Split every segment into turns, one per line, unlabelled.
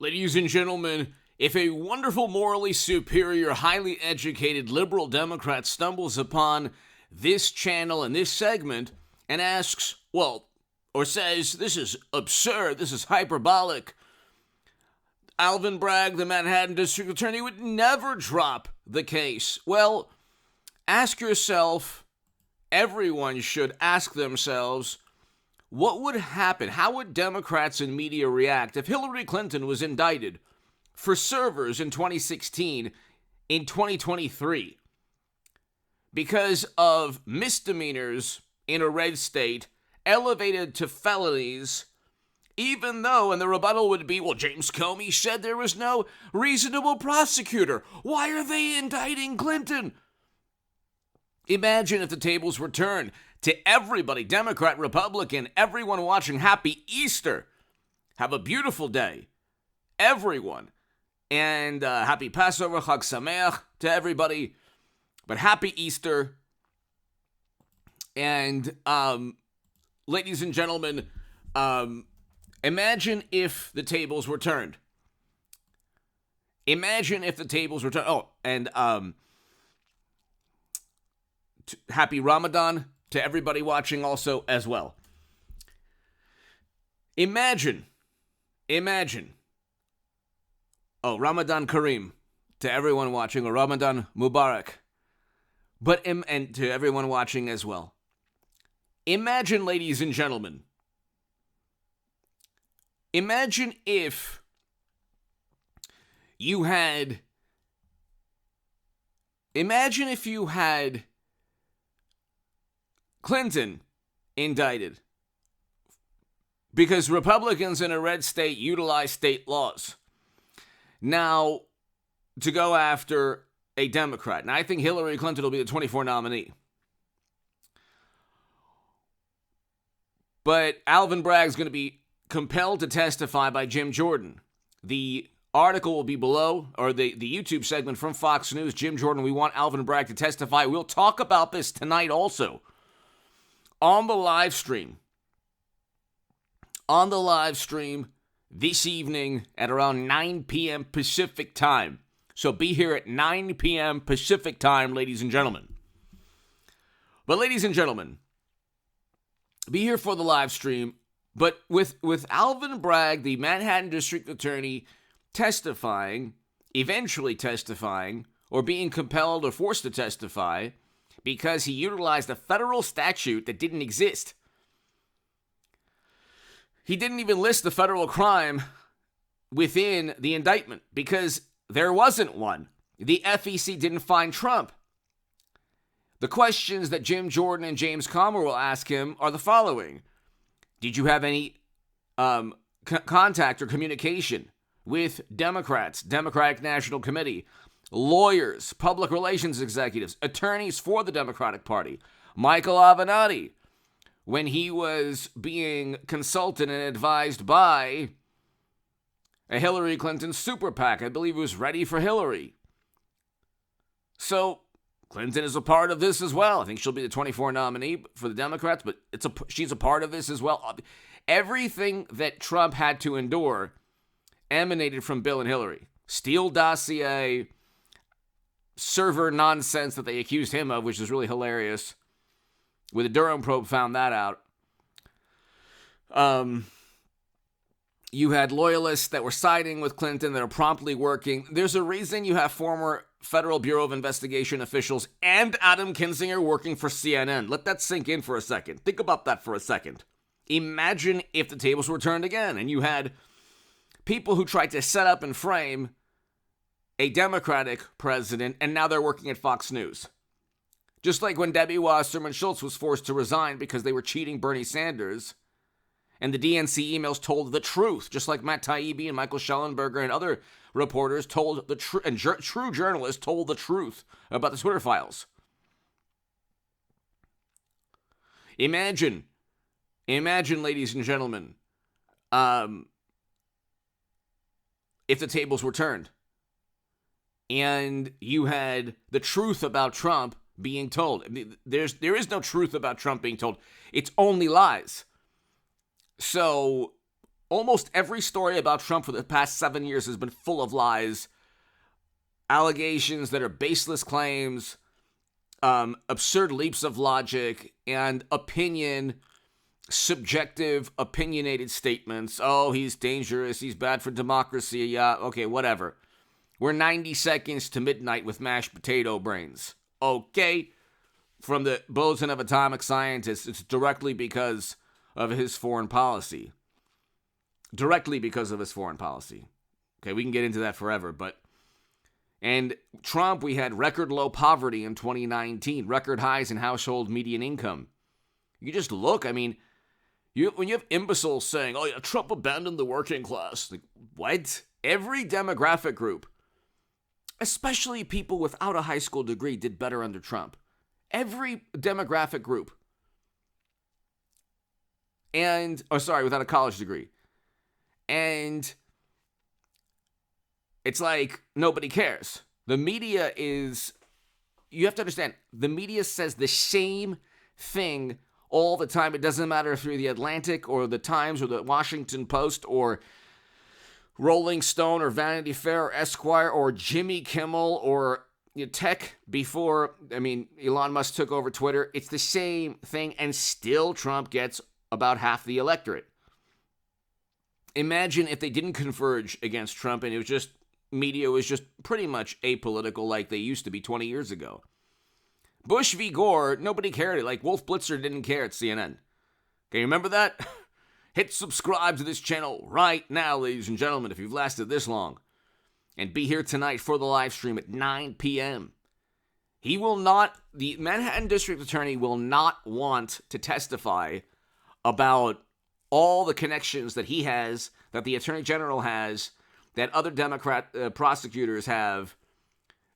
Ladies and gentlemen, if a wonderful, morally superior, highly educated liberal Democrat stumbles upon this channel and this segment and asks, or says, this is absurd, this is hyperbolic, Alvin Bragg, the Manhattan District Attorney, would never drop the case. Well, ask yourself, everyone should ask themselves, what would happen? How would Democrats and media react if Hillary Clinton was indicted for servers in 2016 in 2023 because of misdemeanors in a red state elevated to felonies, even though, and the rebuttal would be, James Comey said there was no reasonable prosecutor. Why are they indicting Clinton? Imagine if the tables were turned to everybody, Democrat, Republican, everyone watching. Happy Easter. Have a beautiful day, everyone. And happy Passover, Chag Sameach to everybody. But happy Easter. And ladies and gentlemen, imagine if the tables were turned. Imagine if the tables were turned. Oh, and happy Ramadan to everybody watching also as well. Imagine. Oh, Ramadan Kareem to everyone watching, or Ramadan Mubarak. And to everyone watching as well. Imagine, ladies and gentlemen. Imagine if you had Clinton indicted because Republicans in a red state utilize state laws. Now, to go after a Democrat. Now, I think Hillary Clinton will be the 24 nominee. But Alvin Bragg is going to be compelled to testify by Jim Jordan. The article will be below, or the YouTube segment from Fox News. Jim Jordan, we want Alvin Bragg to testify. We'll talk about this tonight also on the live stream. On the live stream this evening at around 9 p.m. Pacific time. So be here at 9 p.m. Pacific time, ladies and gentlemen. But ladies and gentlemen, be here for the live stream. But with Alvin Bragg, the Manhattan District Attorney, eventually testifying, or being compelled or forced to testify, because he utilized a federal statute that didn't exist. He didn't even list the federal crime within the indictment because there wasn't one. The FEC didn't find Trump. The questions that Jim Jordan and James Comer will ask him are the following. Did you have any contact or communication with Democrats, Democratic National Committee, lawyers, public relations executives, attorneys for the Democratic Party, Michael Avenatti, when he was being consulted and advised by a Hillary Clinton super PAC? I believe it was Ready for Hillary. So Clinton is a part of this as well. I think she'll be the 24 nominee for the Democrats, but she's a part of this as well. Everything that Trump had to endure emanated from Bill and Hillary. Steele dossier, server nonsense that they accused him of, which is really hilarious. With the Durham probe found that out. You had loyalists that were siding with Clinton that are promptly working. There's a reason you have former Federal Bureau of Investigation officials and Adam Kinzinger working for CNN. Let that sink in for a second. Think about that for a second. Imagine if the tables were turned again and you had people who tried to set up and frame a Democratic president, and now they're working at Fox News. Just like when Debbie Wasserman Schultz was forced to resign because they were cheating Bernie Sanders, and the DNC emails told the truth, just like Matt Taibbi and Michael Schellenberger and other reporters told the truth, and true journalists told the truth about the Twitter files. Imagine, ladies and gentlemen, if the tables were turned and you had the truth about Trump being told. I mean, there is no truth about Trump being told. It's only lies. So almost every story about Trump for the past 7 years has been full of lies, allegations that are baseless claims, absurd leaps of logic, and subjective, opinionated statements. Oh, he's dangerous. He's bad for democracy. Yeah, okay, whatever. We're 90 seconds to midnight with mashed potato brains. Okay? From the Bulletin of Atomic Scientists, it's directly because of his foreign policy. Directly because of his foreign policy. Okay, we can get into that forever, but... And Trump, we had record low poverty in 2019, record highs in household median income. You just look, I mean, when you have imbeciles saying, oh yeah, Trump abandoned the working class. Like, what? Every demographic group, especially people without a high school degree, did better under Trump. Every demographic group. Without a college degree. And it's like nobody cares. The media you have to understand, the media says the same thing all the time. It doesn't matter if you're the Atlantic or the Times or the Washington Post or Rolling Stone or Vanity Fair or Esquire or Jimmy Kimmel or tech before, Elon Musk took over Twitter. It's the same thing, and still Trump gets about half the electorate. Imagine if they didn't converge against Trump and it was just, media was just pretty much apolitical like they used to be 20 years ago. Bush v. Gore, nobody cared. Like Wolf Blitzer didn't care at CNN. Okay, remember that? Hit subscribe to this channel right now, ladies and gentlemen, if you've lasted this long. And be here tonight for the live stream at 9 p.m. The Manhattan District Attorney will not want to testify about all the connections that he has, that the Attorney General has, that other Democrat prosecutors have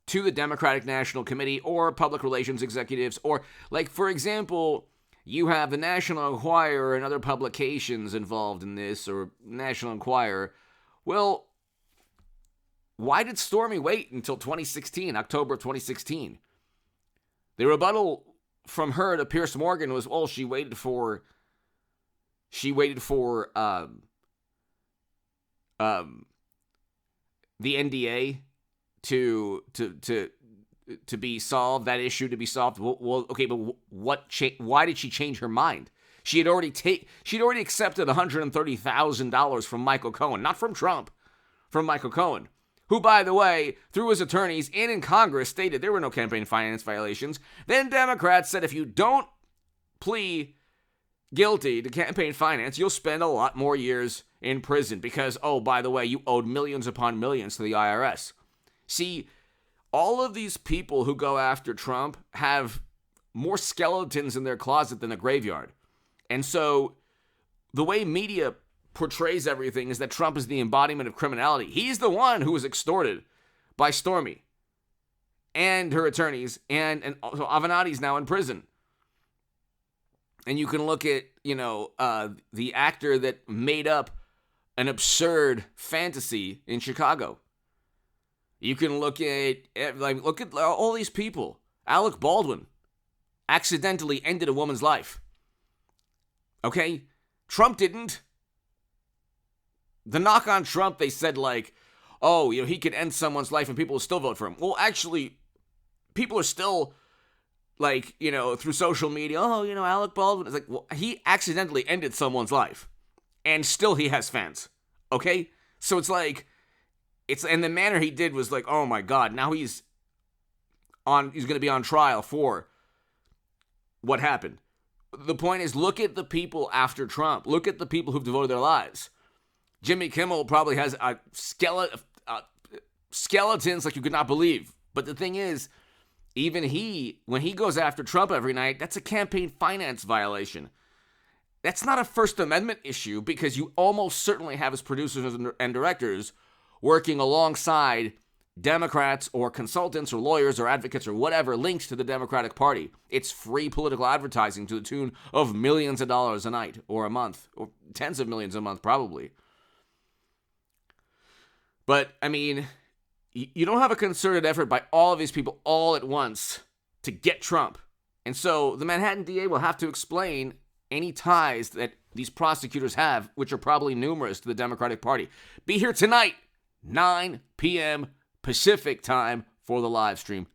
to the Democratic National Committee or public relations executives. Or, like, for example, you have the National Enquirer and other publications involved in this, or National Enquirer. Well, why did Stormy wait until 2016, October of 2016? The rebuttal from her to Piers Morgan was, well, she waited for the NDA to be solved, that issue to be solved. Well, okay, but why did she change her mind? She'd already accepted $130,000 from Michael Cohen, not from Trump, from Michael Cohen, who, by the way, through his attorneys and in Congress, stated there were no campaign finance violations. Then Democrats said if you don't plea guilty to campaign finance, you'll spend a lot more years in prison because, oh, by the way, you owed millions upon millions to the IRS. See, all of these people who go after Trump have more skeletons in their closet than a graveyard. And so the way media portrays everything is that Trump is the embodiment of criminality. He's the one who was extorted by Stormy and her attorneys, and so Avenatti's now in prison. And you can look at, the actor that made up an absurd fantasy in Chicago. You can look at all these people. Alec Baldwin accidentally ended a woman's life. Okay? Trump didn't. The knock on Trump, they said he could end someone's life and people will still vote for him. Well, actually, people are still through social media, Alec Baldwin. It's like, well, he accidentally ended someone's life. And still he has fans. Okay? So it's and the manner he did was like, oh my God, now he's going to be on trial for what happened. The point is, look at the people after Trump. Look at the people who've devoted their lives. Jimmy Kimmel probably has skeletons like you could not believe. But the thing is, even when he goes after Trump every night, that's a campaign finance violation. That's not a First Amendment issue because you almost certainly have his producers and directors working alongside Democrats or consultants or lawyers or advocates or whatever linked to the Democratic Party. It's free political advertising to the tune of millions of dollars a night or a month, or tens of millions a month probably. But, you don't have a concerted effort by all of these people all at once to get Trump. And so the Manhattan DA will have to explain any ties that these prosecutors have, which are probably numerous, to the Democratic Party. Be here tonight, 9 p.m. Pacific time for the live stream.